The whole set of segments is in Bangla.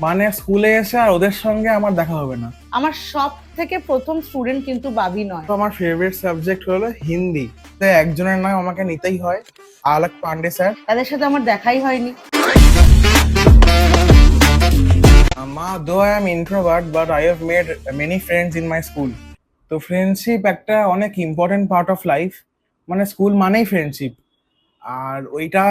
মানে স্কুলে এসে আর ওদের সঙ্গে আমার দেখা হবে না। আমার সব থেকে প্রথম স্টুডেন্ট কিন্তু বাবি নয়। তো আমার ফেভারিট সাবজেক্ট হলো হিন্দি। তো একজনের নাম আমাকে নিতেই হয়, আলাক পান্ডে স্যার। তাদের সাথে আমার দেখাই হয়নি। Though I am introvert, but I have made many friends in my school. তো ফ্রেন্ডশিপ একটা অনেক ইম্পর্টেন্ট পার্ট অফ লাইফ। মানে স্কুল মানেই ফ্রেন্ডশিপ, আর ওইটা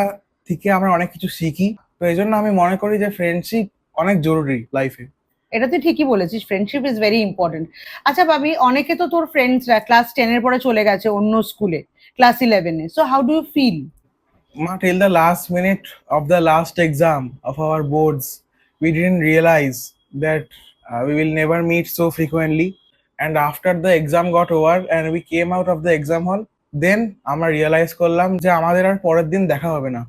থেকে আমরা অনেক কিছু শিখি। তো এই জন্য আমি মনে করি যে ফ্রেন্ডশিপ অনেক জরুরি লাইফে। এটা তুই ঠিকই বলেছিস, ফ্রেন্ডশিপ ইজ ভেরি ইম্পর্টেন্ট। আচ্ছা বাবি, অনেকে তো তোর ফ্রেন্ডসরা ক্লাস 10 এর পরে চলে গেছে অন্য স্কুলে, ক্লাস 11-এ। So how do you feel? Till the last minute of the last exam of our boards, we didn't realize that we will never meet so frequently. And after the exam got over and we came out of the exam hall, then আমরা রিয়েলাইজ করলাম যে আমাদের আর পরের দিন দেখা হবে না।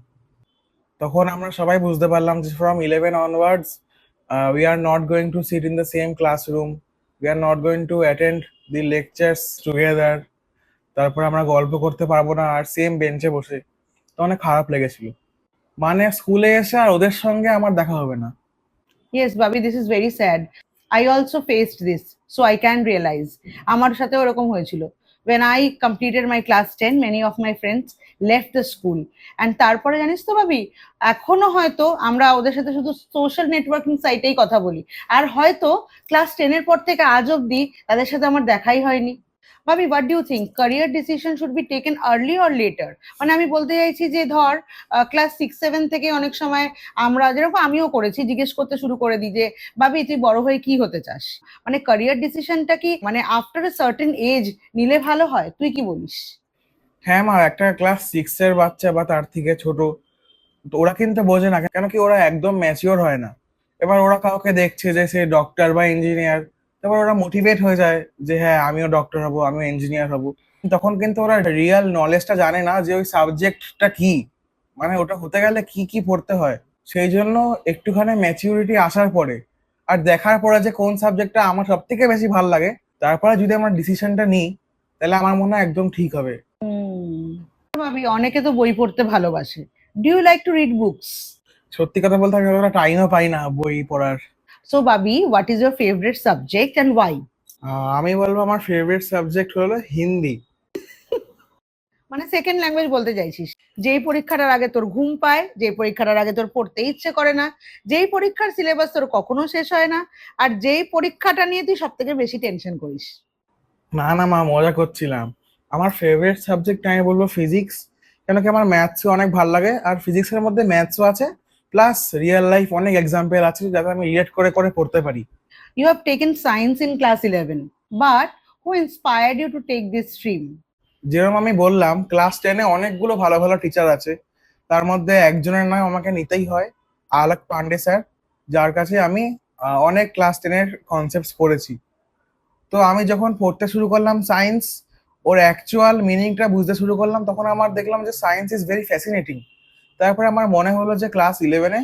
তখন আমরা সবাই বুঝতে পারলাম যে from 11 onwards we are not going to sit in the same classroom, we are not going to attend the lectures together। তারপর আমরা গল্প করতে পারবো না আর সেম বেঞ্চে বসে। তো অনেক খারাপ লেগেছিল। মানে স্কুলে এসে আর ওদের সঙ্গে আমার দেখা হবে না। Yes Bobby, this is very sad. I also faced this, so I can realize. আমার সাথেও এরকম হয়েছিল। when I completed my class 10, many of my friends left the school, and তারপরে জানিস তো ভাবি, এখনো হয়তো আমরা ওদের সাথে শুধু সোশ্যাল নেটওয়ার্কিং সাইটেই কথা বলি। আর হয়তো ক্লাস 10 এর পর থেকে আজ অব্দি তাদের সাথে আমার দেখাই হয়নি। ভাবি, what do you think, career decision should be taken early or later? মানে আমি বলতে চাইছি যে ধর ক্লাস 6-7 থেকে অনেক সময় আমরা, যেরকম আমিও করেছি, জিজ্ঞেস করতে শুরু করে দিই যে ভাবি তুই বড় হয়ে কি হতে চাস। মানে ক্যারিয়ার ডিসিশনটা কি মানে আফটার এ সার্টেন এজ নিলে ভালো হয়? তুই কি বলিস? হ্যাঁ মা, একটা ক্লাস 6 এর বাচ্চা বা তার থেকে ছোট, তো ওরা কিন্তু বোঝে না, কেন কি ওরা একদম ম্যাচিওর হয় না। এবার ওরা কাউকে দেখছে যে সে ডক্টর বা ইঞ্জিনিয়ার, তারপর ওরা মোটিভেট হয়ে যায় যে হ্যাঁ আমিও ডক্টর হব, আমিও ইঞ্জিনিয়ার হব। তখন কিন্তু ওরা রিয়েল নলেজটা জানে না যে ওই সাবজেক্টটা কি, মানে ওটা হতে গেলে কি কি পড়তে হয়। সেই জন্য একটুখানি ম্যাচিউরিটি আসার পরে আর দেখার পরে যে কোন সাবজেক্টটা আমার সব থেকে বেশি ভালো লাগে, তারপরে যদি আমরা ডিসিশনটা নিই, তাহলে আমার মনে হয় একদম ঠিক হবে। ভাবি, অনেকে তো বই পড়তে ভালোবাসে। Do you like to read books? সত্যি কথা বলতে আমি অতটা টাইমও পাই না বই পড়ার। So Bobby, what is your favourite subject and why? আমি বলবো আমার ফেভারিট সাবজেক্ট হলো হিন্দি। মানে সেকেন্ড ল্যাঙ্গুয়েজ বলতে চাইছিস? যেই পরীক্ষাটার আগে তোর ঘুম পায়, যেই পরীক্ষাটার আগে তোর পড়তে ইচ্ছে করে না, যেই পরীক্ষার সিলেবাস তোর কখনো শেষ হয় না, আর যেই পরীক্ষাটা নিয়ে তুই সব থেকে বেশি টেনশন করিস। না না মা, মজা করছিলাম। আমার ফেভারিট সাবজেক্ট আমি বলবো ফিজিক্স। কেন কি আমার ম্যাথসও অনেক ভালো লাগে, আর ফিজিক্সের মধ্যে ম্যাথসও আছে, প্লাস রিয়েল লাইফ অনেক এক্সাম্পল আছে যাতে আমি রিলেট করে করে পড়তে পারি। You have taken science in class 11, but who inspired you to take this stream? যেরকম আমি বললাম, ক্লাস 10-এ অনেকগুলো ভালো ভালো টিচার আছে, তার মধ্যে একজনের নাম আমাকে নিতেই হয়, আলাক পান্ডে স্যার, যার কাছে আমি অনেক ক্লাস 10-এর কনসেপ্টস পড়েছি। তো আমি যখন পড়তে শুরু করলাম সায়েন্স, ওর অ্যাকচুয়াল মিনিংটা বুঝতে শুরু করলাম, তখন আমার দেখলাম যে সায়েন্স ইজ ভেরি ফ্যাসিনেটিং। তারপরে আমার মনে হলো যে ক্লাস 11-এ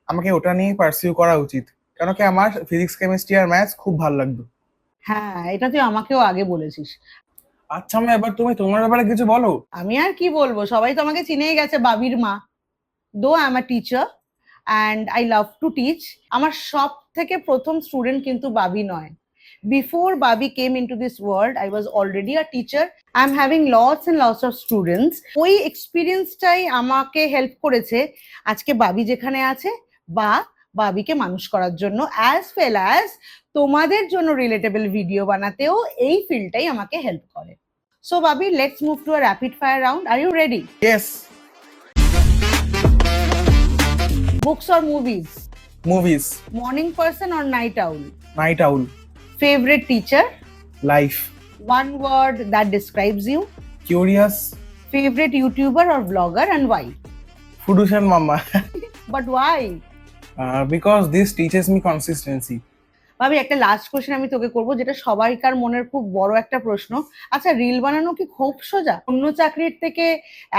আমাকে ওটা নিয়ে পার্সিউ করা উচিত, কেন কি আমার ফিজিক্স কেমিস্ট্রি আর ম্যাথস খুব ভালো লাগতো। হ্যাঁ, এটা তুই আমাকেও আগে বলেছিস। আচ্ছা আমি, এবার তুমি তোমার ব্যাপারে কিছু বলো। আমি আর কি বলবো, সবাই তো আমাকে চিনেই গেছে বাবির মা। Though I am a teacher and I love to teach, আমার সব থেকে প্রথম স্টুডেন্ট কিন্তু বাবি নয়। Before Babi came into this world, I was already a teacher. I'm having lots and lots of students. ওই এক্সপিরিয়েন্সটাই আমাকে হেল্প করেছে আজকে বাবি যেখানে আছে, বা বাবিকে মানুষ করার জন্য, অ্যাজ ওয়েল অ্যাজ তোমাদের জন্য রিলেটেবল ভিডিও বানাতেও এই ফিল্ডটাই আমাকে হেল্প করে। So Babi, let's move to a rapid fire round. Are you ready? Yes. Books or movies? Movies. Morning person or night owl? Night owl. Favourite teacher? Life. One word that describes you? Curious. Favorite YouTuber or vlogger and why? ফুডুশন মাম্মা। But why? Because this teaches me consistency. ভাবি, একটা লাস্ট কোশ্চেন আমি তোকে করবো, যেটা সবাইকার মনের খুব বড় একটা প্রশ্ন। আচ্ছা, রিল বানানো কি খুব সোজা? অন্য চাকরির থেকে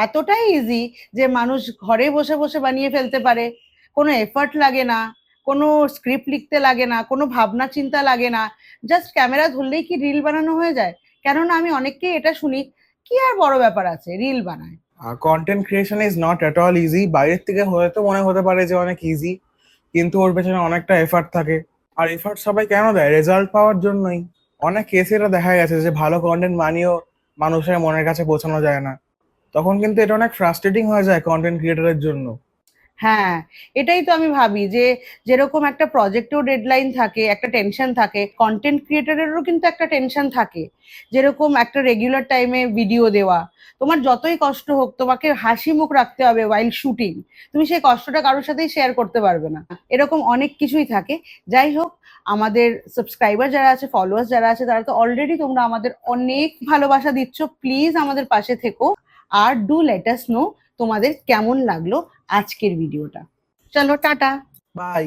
এতটাই ইজি যে মানুষ ঘরে বসে বসে বানিয়ে ফেলতে পারে? কোনো এফর্ট লাগে না, কোনো স্ক্রিপ্ট লিখতে লাগে না, কোনো ভাবনা চিন্তা লাগে না, জাস্ট ক্যামেরা ধরলেই কি রিল বানানো হয়ে যায়? কেননা আমি অনেককেই এটা শুনি, কি আর বড় ব্যাপার আছে, reel content creation is not at all easy. বাইরের থেকে হয়তো মনে হতে পারে যে অনেক ইজি, কিন্তু ওর পেছনে অনেকটা এফার্ট থাকে। আর এফার্ট সবাই কেন দেয়? রেজাল্ট পাওয়ার জন্যই। অনেক কেসে এটা দেখা গেছে যে ভালো কন্টেন্ট বানিয়েও মানুষের মনের কাছে পৌঁছানো যায় না। তখন কিন্তু এটা অনেক ফ্রাস্ট্রেটিং হয়ে যায় কন্টেন্ট ক্রিয়েটরের জন্য। হ্যাঁ, এটাই তো আমি ভাবি যে যেরকম একটা প্রজেক্টেও ডেডলাইন থাকে, একটা টেনশন থাকে, কন্টেন্ট ক্রিয়েটরেরও কিন্তু একটা টেনশন থাকে। যেরকম একটা রেগুলার টাইমে ভিডিও দেওয়া, তোমার যতই কষ্ট হোক তোমাকে হাসি মুখ রাখতে হবে ওয়াইল শুটিং। তুমি সেই কষ্টটা কারোর সাথেই শেয়ার করতে পারবে না। এরকম অনেক কিছুই থাকে। যাই হোক, আমাদের সাবস্ক্রাইবার যারা আছে, ফলোয়ার্স যারা আছে, তারা তো অলরেডি, তোমরা আমাদের অনেক ভালোবাসা দিচ্ছ। প্লিজ আমাদের পাশে থেকো, আর ডু লেট আস নো তোমাদের কেমন লাগলো আজকের ভিডিওটা। চলো টাটা। বাই।